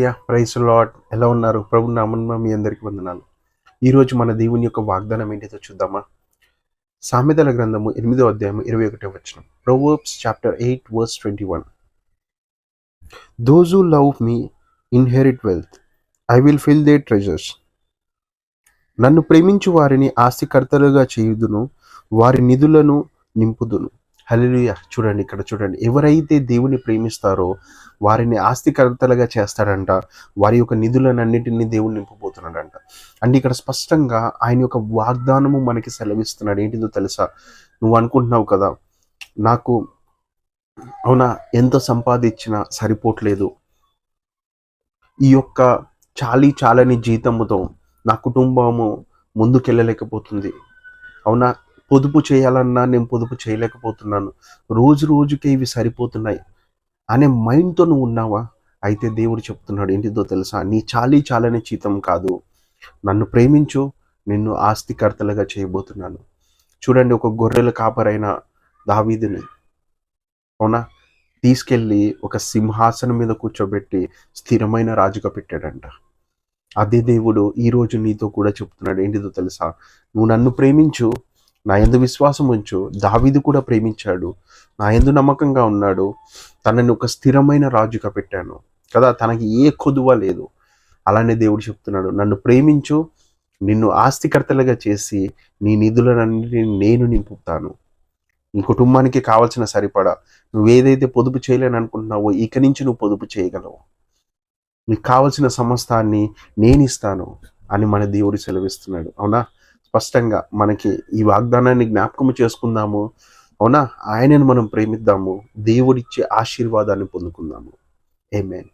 హల్లెలూయా, praise lord. ఎలా ఉన్నారు? ప్రభు నామమున మీ అందరికీ వందనాలు. ఈరోజు మన దేవుని యొక్క వాగ్దానం ఏంటిదో చూద్దామా? సామెతల గ్రంథము 8వ అధ్యాయం 21వ వచనం. Proverbs chapter 8 verse 21. Those who love me inherit wealth. I will fill their treasures. నన్ను ప్రేమించు వారిని ఆస్తికర్తలుగా చేయుదును, వారి నిధులను నింపుదును. హల్లెలూయా. చూడండి, ఇక్కడ చూడండి, ఎవరైతే దేవుని ప్రేమిస్తారో వారిని ఆస్తికర్తలుగా చేస్తాడంట, వారి యొక్క నిధులనన్నిటినీ దేవుడు నింపబోతున్నాడంట. అంటే ఇక్కడ స్పష్టంగా ఆయన యొక్క వాగ్దానము మనకి సెలవిస్తున్నాడు. ఏంటిదో తెలుసా? నువ్వు అనుకుంటున్నావు కదా, నాకు అవునా ఎంత సంపాదించినా సరిపోవట్లేదు, ఈ యొక్క చాలని జీతముతో నా కుటుంబము ముందుకెళ్ళలేకపోతుంది, అవునా పొదుపు చేయాలన్నా నేను పొదుపు చేయలేకపోతున్నాను, రోజుకి ఇవి సరిపోతున్నాయి అనే మైండ్తో నువ్వు ఉన్నావా? అయితే దేవుడు చెప్తున్నాడు ఏంటిదో తెలుసా? నీ చాలని జీతం కాదు, నన్ను ప్రేమించు, నిన్ను ఆస్తికర్తలుగా చేయబోతున్నాను. చూడండి, ఒక గొర్రెల కాపరైన దావీదుని అవునా తీసుకెళ్ళి ఒక సింహాసనం మీద కూర్చోబెట్టి స్థిరమైన రాజుగా పెట్టాడంట. అదే దేవుడు ఈరోజు నీతో కూడా చెప్తున్నాడు ఏంటిదో తెలుసా? నువ్వు నన్ను ప్రేమించు, నా యందు విశ్వాసం ఉంచు. దావీదు కూడా ప్రేమించాడు, నా యందు నమ్మకంగా ఉన్నాడు, తనని ఒక స్థిరమైన రాజుగా పెట్టాను కదా, తనకి ఏ కొదువ లేదు. అలానే దేవుడు చెప్తున్నాడు, నన్ను ప్రేమించు, నిన్ను ఆస్తికర్తలుగా చేసి నీ నిధులన్నిటిని నేను నింపుతాను. నీ కుటుంబానికి కావాల్సిన సరిపడా నువ్వేదైతే పొదుపు చేయలేని అనుకుంటున్నావో ఇక నుంచి నువ్వు పొదుపు చేయగలవు. నీకు కావలసిన సమస్తాన్ని నేను ఇస్తాను అని మన దేవుడు సెలవిస్తున్నాడు. అవునా, స్పష్టంగా మనకి ఈ వాగ్దానాన్ని జ్ఞాపకము చేసుకుందాము. అవునా, ఆయనను మనం ప్రేమిద్దాము, దేవుడిచ్చే ఆశీర్వాదాన్ని పొందుకుందాము. ఆమేన్.